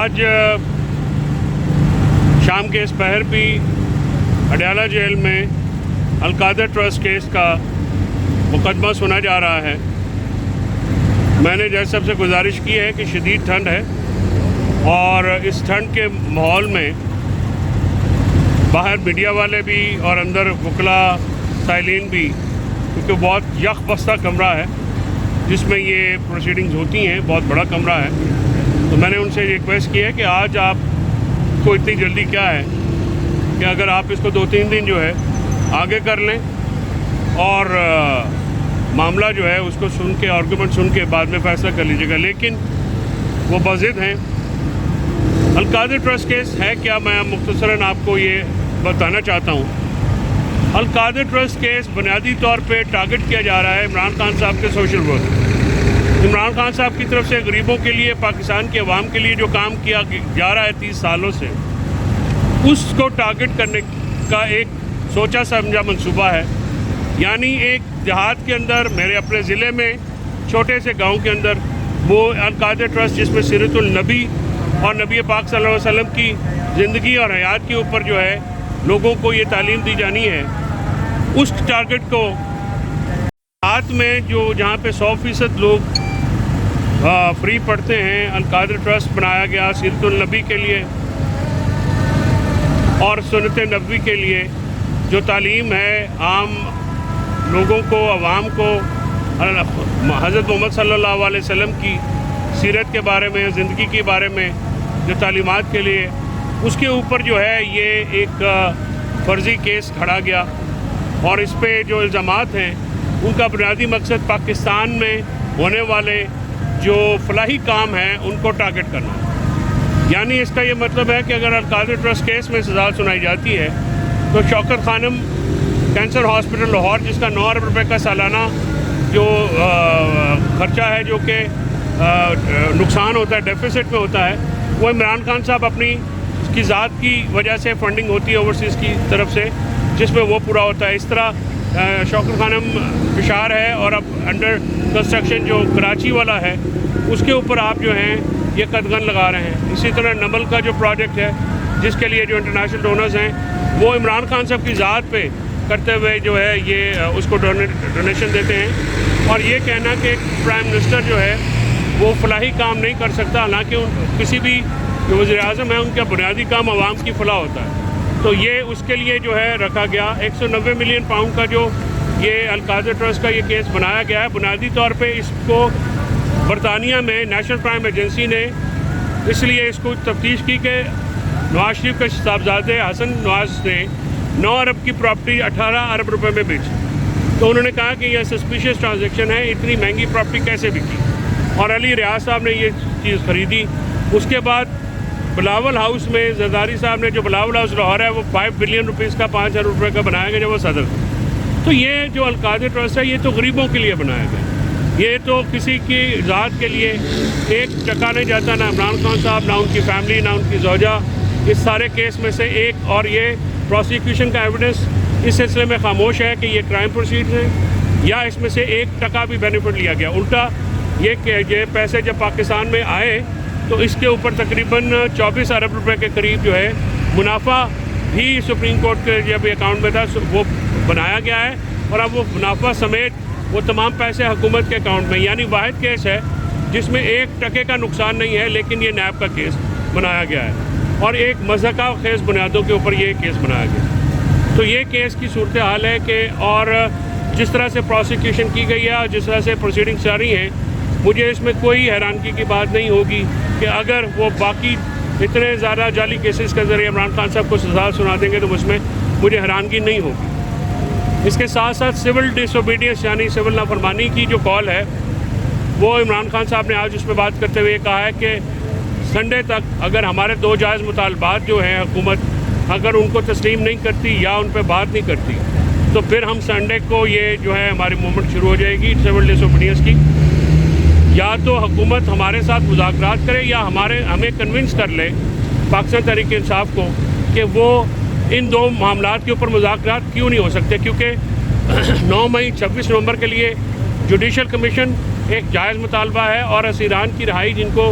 آج شام کے اس پہر بھی اڈیالہ جیل میں القادر ٹرسٹ کیس کا مقدمہ سنا جا رہا ہے۔ میں نے جج صاحب سے گزارش کی ہے کہ شدید ٹھنڈ ہے اور اس ٹھنڈ کے ماحول میں باہر میڈیا والے بھی اور اندر وکلاء سائلین بھی، کیونکہ بہت یخ بستہ کمرہ ہے جس میں یہ پروسیڈنگز ہوتی ہیں، بہت بڑا کمرہ ہے، تو میں نے ان سے ریکویسٹ کی ہے کہ آج آپ کو اتنی جلدی کیا ہے کہ اگر آپ اس کو 2-3 دن جو ہے آگے کر لیں اور معاملہ جو ہے اس کو سن کے آرگومنٹ سن کے بعد میں فیصلہ کر لیجیے گا۔ لیکن وہ بضد ہیں۔ القادر ٹرسٹ کیس ہے کیا، میں مختصراً آپ کو یہ بتانا چاہتا ہوں۔ القادر ٹرسٹ کیس بنیادی طور پہ ٹارگٹ کیا جا رہا ہے عمران خان صاحب کے سوشل ورک۔ عمران خان صاحب کی طرف سے غریبوں کے لیے، پاکستان کے عوام کے لیے جو کام کیا جا رہا ہے 30 سالوں سے، اس کو ٹارگٹ کرنے کا ایک سوچا سمجھا منصوبہ ہے۔ یعنی ایک دیہات کے اندر، میرے اپنے ضلع میں چھوٹے سے گاؤں کے اندر، وہ القادر ٹرسٹ جس میں سیرت النبی اور نبی پاک صلی اللہ علیہ وسلم کی زندگی اور حیات کے اوپر جو ہے لوگوں کو یہ تعلیم دی جانی ہے، اس ٹارگٹ کو ہاتھ میں جہاں پہ 100% لوگ فری پڑھتے ہیں، القادر ٹرسٹ بنایا گیا سیرت النبی کے لیے اور سنت نبوی کے لیے، جو تعلیم ہے عام لوگوں کو، عوام کو حضرت محمد صلی اللہ علیہ وسلم کی سیرت کے بارے میں، زندگی کے بارے میں جو تعلیمات کے لیے، اس کے اوپر جو ہے یہ ایک فرضی کیس کھڑا گیا اور اس پہ جو الزامات ہیں ان کا بنیادی مقصد پاکستان میں ہونے والے جو فلاحی کام ہیں ان کو ٹارگٹ کرنا ہے۔ یعنی اس کا یہ مطلب ہے کہ اگر القادر ٹرسٹ کیس میں سزا سنائی جاتی ہے تو شوکت خانم کینسر ہاسپٹل لاہور، جس کا 9 ارب روپے کا سالانہ جو خرچہ ہے، جو کہ نقصان ہوتا ہے، ڈیفیسٹ میں ہوتا ہے، وہ عمران خان صاحب اپنی اس کی ذات کی وجہ سے فنڈنگ ہوتی ہے اوورسیز کی طرف سے، جس میں وہ پورا ہوتا ہے۔ اس طرح شوکت خانم پشار ہے اور اب انڈر کنسٹرکشن جو کراچی والا ہے، اس کے اوپر آپ جو ہیں یہ قدغن لگا رہے ہیں۔ اسی طرح نمل کا جو پروجیکٹ ہے، جس کے لیے جو انٹرنیشنل ڈونرز ہیں وہ عمران خان صاحب کی ذات پہ کرتے ہوئے جو ہے یہ اس کو ڈونیشن دیتے ہیں، اور یہ کہنا کہ ایک پرائم منسٹر جو ہے وہ فلاحی کام نہیں کر سکتا، حالانکہ کسی بھی جو وزیر اعظم ہے ان کا بنیادی کام عوام کی فلاح ہوتا ہے، تو یہ اس کے لیے جو ہے رکھا گیا۔ 190 ملین پاؤنڈ کا جو یہ القادر ٹرسٹ کا یہ کیس بنایا گیا ہے، بنیادی طور پہ اس کو برطانیہ میں نیشنل کرائم ایجنسی نے اس لیے اس کو تفتیش کی کہ نواز شریف کے صاحبزادے حسن نواز نے 9 ارب کی پراپرٹی 18 ارب روپے میں بیچی، تو انہوں نے کہا کہ یہ سسپیشیس ٹرانزیکشن ہے، اتنی مہنگی پراپرٹی کیسے بکی، اور علی ریاض صاحب نے یہ چیز خریدی۔ اس کے بعد بلاول ہاؤس میں زرداری صاحب نے، جو بلاول ہاؤس لاہور ہے، وہ 5 بلین روپیز کا 5 ارب روپے کا بنایا گیا جب وہ صدر تھے۔ تو یہ جو القادر ٹرسٹ ہے یہ تو غریبوں کے لیے بنایا گیا، یہ تو کسی کی ذات کے لیے ایک ٹکا نہیں جاتا، نہ عمران خان صاحب، نہ ان کی فیملی، نہ ان کی زوجہ، اس سارے کیس میں سے ایک، اور یہ پروسیکیوشن کا ایویڈنس اس سلسلے میں خاموش ہے کہ یہ کرائم پروسیڈ ہیں یا اس میں سے ایک ٹکا بھی بینیفٹ لیا گیا۔ الٹا یہ کہ یہ پیسے جب پاکستان میں آئے تو اس کے اوپر تقریباً 24 ارب روپے کے قریب جو ہے منافع بھی سپریم کورٹ کے جب اکاؤنٹ میں تھا وہ بنایا گیا ہے، اور اب وہ منافع سمیت وہ تمام پیسے حکومت کے اکاؤنٹ میں، یعنی واحد کیس ہے جس میں 1 ٹکے کا نقصان نہیں ہے، لیکن یہ نیب کا کیس بنایا گیا ہے اور ایک مضحکہ خیز بنیادوں کے اوپر یہ کیس بنایا گیا۔ تو یہ کیس کی صورتحال ہے کہ، اور جس طرح سے پروسیکیوشن کی گئی ہے اور جس طرح سے پروسیڈنگس جاری ہیں، مجھے اس میں کوئی حیرانگی کی بات نہیں ہوگی کہ اگر وہ باقی اتنے زیادہ جعلی کیسز کے ذریعے عمران خان صاحب کو سزا سنا دیں گے تو اس میں مجھے حیرانگی نہیں ہوگی۔ اس کے ساتھ ساتھ سول ڈس اوبیڈینس یعنی سول نافرمانی کی جو کال ہے، وہ عمران خان صاحب نے آج اس پہ بات کرتے ہوئے کہا ہے کہ سنڈے تک اگر ہمارے 2 جائز مطالبات جو ہیں حکومت اگر ان کو تسلیم نہیں کرتی یا ان پہ بات نہیں کرتی تو پھر ہم سنڈے کو یہ جو ہے ہماری موومنٹ شروع ہو جائے گی سول ڈس اوبیڈینس کی۔ یا تو حکومت ہمارے ساتھ مذاکرات کرے یا ہمیں کنونس کر لے پاکستان تحریک انصاف کو کہ وہ ان 2 معاملات کے اوپر مذاکرات کیوں نہیں ہو سکتے، کیونکہ 9 مئی 26 نومبر کے لیے جوڈیشل کمیشن ایک جائز مطالبہ ہے اور اسیران کی رہائی جن کو